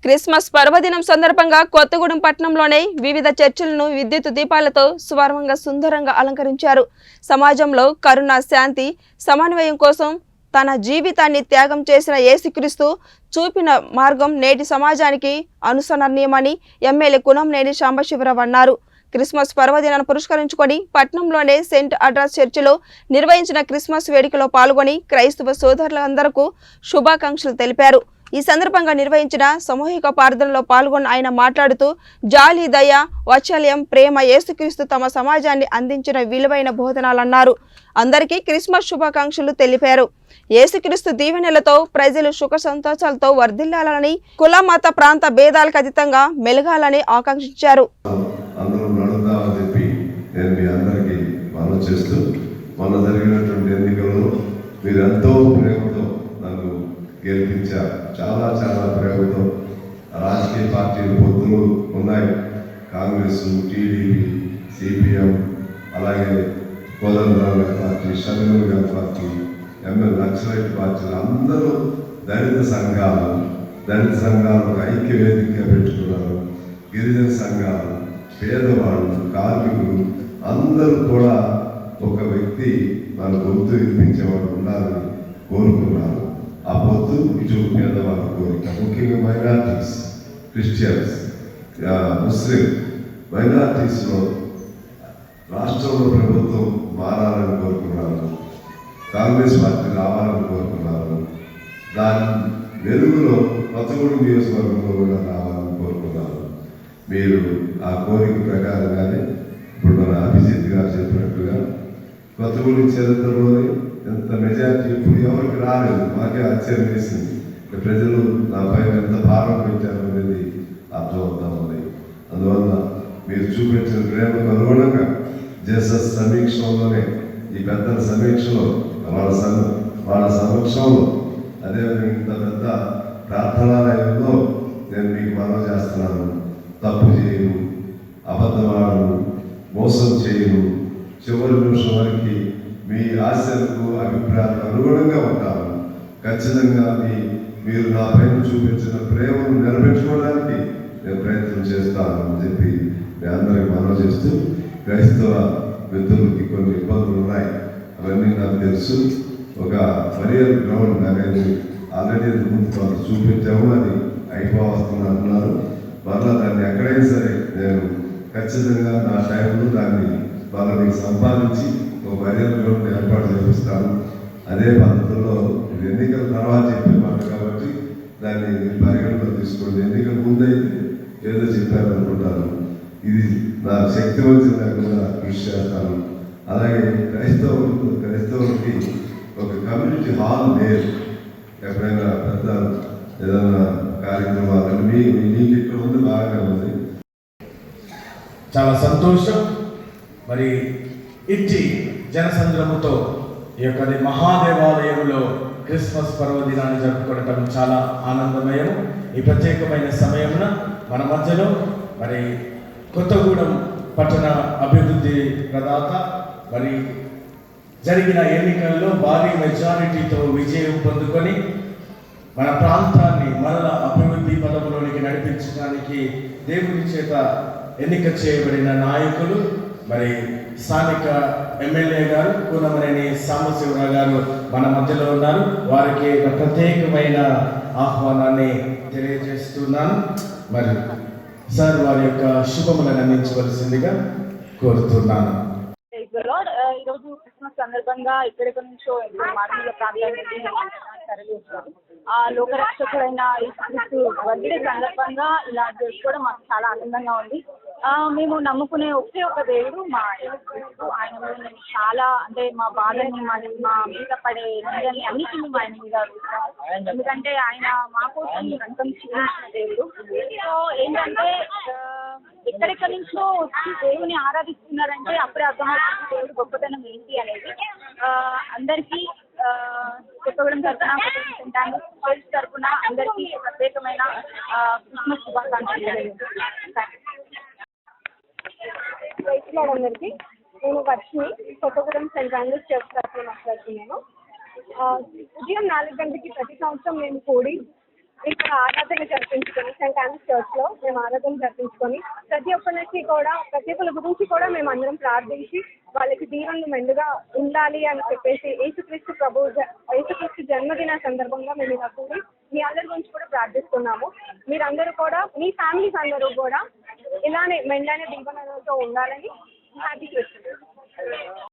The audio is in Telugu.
క్రిస్మస్ పర్వదినం సందర్భంగా కొత్తగూడెం పట్టణంలోని వివిధ చర్చిలను విద్యుత్ దీపాలతో స్వర్ణంగా సుందరంగా అలంకరించారు. సమాజంలో కరుణ, శాంతి, సమన్వయం కోసం తన జీవితాన్ని త్యాగం చేసిన యేసుక్రీస్తు చూపిన మార్గం నేటి సమాజానికి అనుసరణీయమని ఎమ్మెల్యే కునంనేని సాంబశివరావు అన్నారు. క్రిస్మస్ పర్వదినాన్ని పురస్కరించుకొని పట్టణంలోని సెయింట్ అడ్రస్ చర్చిలో నిర్వహించిన క్రిస్మస్ వేడుకలో పాల్గొని క్రైస్తవ సోదరులందరికీ శుభాకాంక్షలు తెలిపారు. ఈ సందర్భంగా నిర్వహించిన సామూహిక ప్రార్థనలో పాల్గొన్న ఆయన మాట్లాడుతూ జాలి, దయ, వాత్సల్యం, ప్రేమ యేసుక్రీస్తు తమ సమాజాన్ని అందించిన విలువైన బోధనలన్నారు. అందరికీ క్రిస్మస్ శుభాకాంక్షలు తెలిపారు. యేసుక్రీస్తు దీవెనలతో ప్రజలు సుఖ సంతోషాలతో వర్ధిల్లాలని, కుల మత ప్రాంత భేదాలకు అతీతంగా మెలగాలని ఆకాంక్షించారు. గెలిపించారు. చాలా చాలా ప్రేమతో రాజకీయ పార్టీలు పొత్తులు ఉన్నాయి. కాంగ్రెస్, టీడీపీ, సిపిఎం, అలాగే కోదండరామ్ గారి పార్టీ, షర్మిల గారి పార్టీ, ఎంఎల్ నక్సలైట్ పార్టీలు అందరూ దళిత సంఘాలు ఐక్య వేదికగా పెట్టుకున్నారు. గిరిజన సంఘాలు, పేదవాళ్ళు, కార్మికులు అందరూ కూడా ఒక వ్యక్తి మన గొంతు వినిపించేవాడు ఉండాలని కోరుకున్నారు. ఆ పొద్దు ఇటు పేదవాళ్ళ కోరిక, ముఖ్యంగా మైనార్టీస్, క్రిస్టియన్స్, ముస్లిం మైనార్టీస్లో రాష్ట్రంలో ప్రభుత్వం మారాలని కోరుకున్నారు. కాంగ్రెస్ పార్టీ రావాలని కోరుకున్నారు. దాని వెలుగులో కొత్తగూడెం నియోజకవర్గంలో కూడా రావాలని కోరుకున్నారు. మీరు ఆ కోరిక ప్రకారంగానే ఇప్పుడు మన అభిజిత్ గారు చెప్పినట్టుగా కొత్తగూడెం చరిత్రలోని ఎంత మెజార్టీ ఇప్పుడు ఎవరికి రాలేదు. మాకే ఆశ్చర్యం వేసింది. ప్రజలు నా పైన ఎంత భారం పెట్టారు అనేది అర్థమవుతా ఉంది. అందువల్ల మీరు చూపించిన ప్రేమకు అనుగుణంగా జెసస్ సమీక్షలోనే, ఈ పెద్దల సమీక్షలో, వాళ్ళ సమక్షంలో, అదేవిధంగా ఇంత పెద్ద ప్రార్థనాలయంలో నేను మీకు మనవి చేస్తున్నాను. తప్పు చేయను, అబద్ధమాడను, మోసం చేయను, చివరి నిమిషం వరకు మీ ఆశలకు, అభిప్రాయాలకు అనుగుణంగా ఉంటాను. ఖచ్చితంగా మీరు నా పైన చూపించిన ప్రేమను నెరవేర్చుకోవడానికి నేను ప్రయత్నం చేస్తాను అని చెప్పి మీ అందరికి మనవి చేస్తూ, క్రైస్తవ మిత్రులకి కొన్ని ఇబ్బందులు ఉన్నాయి, అవన్నీ నాకు తెలుసు. ఒక బరియర్ గ్రౌండ్ అనేది ఆల్రెడీ ముందు చూపించాము, అది అయిపోవస్తుంది అంటున్నారు. మరలా దాన్ని ఎక్కడైనా సరే నేను ఖచ్చితంగా నా టైంలో దాన్ని వాళ్ళని సంపాదించి ఒక బరియర్ గ్రౌండ్ ఏర్పాటు చేపిస్తాను. అదే పద్ధతిలో ఇది ఎన్నికల తర్వాత చెప్పే మాట కాబట్టి దాన్ని పరిగణలో తీసుకోండి. ఎన్నికల ముందైతే ఏదో చెప్పారనుకుంటాను. ఇది నా శక్తి వచ్చిన కూడా కృషి చేస్తాను. అలాగే క్రైస్తవులకి ఒక కమ్యూనిటీ హాల్ లేదు. ఎప్పుడైనా పెద్ద ఏదైనా కార్యక్రమాలు మీకు ఇక్కడ ఉంది, బాగా ఉంది. చాలా సంతోషం. మరి ఇచ్చి జనసంద్రముతో ఈ యొక్క మహాదేవాలయంలో క్రిస్మస్ పర్వదినాన్ని జరుపుకోవడం చాలా ఆనందమయం. ఈ ప్రత్యేకమైన సమయమున మన మధ్యలో మరి కొత్తగూడెం పట్టణ అభివృద్ధి ప్రదాత, మరి జరిగిన ఎన్నికల్లో భారీ మెజారిటీతో విజయం పొందుకొని మన ప్రాంతాన్ని మరల అభివృద్ధి పదవులోనికి నడిపించడానికి దేవుని చేత ఎన్నిక చేయబడిన నాయకులు, మరి స్థానిక ఎమ్మెల్యే గారు కునంనేని సాంబశివరావు గారు మన మధ్యలో ఉన్నారు. వారికి ప్రత్యేకమైన ఆహ్వానాన్ని తెలియజేస్తున్నాను. మరి సార్ వారి యొక్క శుభములను అందించవలసిందిగా కోరుతున్నాను. ఈరోజు క్రిస్మస్ సందర్భంగా ఎక్కడెక్కడి నుంచో మారుమూల ప్రాంతాల నుండి తరలి వచ్చారు. ఆ లోకరక్షకుడైన యేసుక్రీస్తు బర్త్డే సందర్భంగా ఇలా చేసుకోవడం మాకు చాలా ఆనందంగా ఉంది. మేము నమ్ముకునే ఒకే ఒక దేవుడు మా యేసుక్రీస్తు. ఆయన మీద మేము చాలా, అంటే మా బాధని, మా మీద పడే నిందని అన్నిటిని మేము ఆయన మీద చూస్తాము. ఎందుకంటే ఆయన మా కోసం రక్తం చిందించిన దేవుడు. సో ఏంటంటే ఎక్కడెక్కడి నుంచో వచ్చి దేవుని ఆరాధిస్తున్నారంటే అప్పుడే అర్థమవుతుంది దేవుడు గొప్పతనం ఏంటి అనేది. అందరికీ కొత్తగూడెం తరఫున అందరికీ ప్రత్యేకమైన క్రిస్మస్ శుభాకాంక్షలు. అందరికీ నేను Varshini, Kothagudem Saint Andrew's Church తరఫున మాట్లాడుతున్నాను. ఉదయం 4 గంటలకి ప్రతి సంవత్సరం మేము కూడి ఇక్కడ ఆరాధన జరిపించుకొని సెయింట్ ఆన్స్ చర్చ్లో మేము ఆరాధన జరిపించుకొని ప్రతి ఒక్కరి గురించి కూడా మేము అందరం ప్రార్థించి వాళ్ళకి దీవెనలు మెండుగా ఉండాలి అని చెప్పేసి యేసుక్రీస్తు జన్మదిన సందర్భంగా మేము ఇలా కూడి మీ అందరి గురించి కూడా ప్రార్థిస్తున్నాము. మీరందరూ కూడా మీ ఫ్యామిలీస్ అందరూ కూడా ఇలానే మెండైన దీవెనలతో ఉండాలని హ్యాపీ క్రిస్మస్.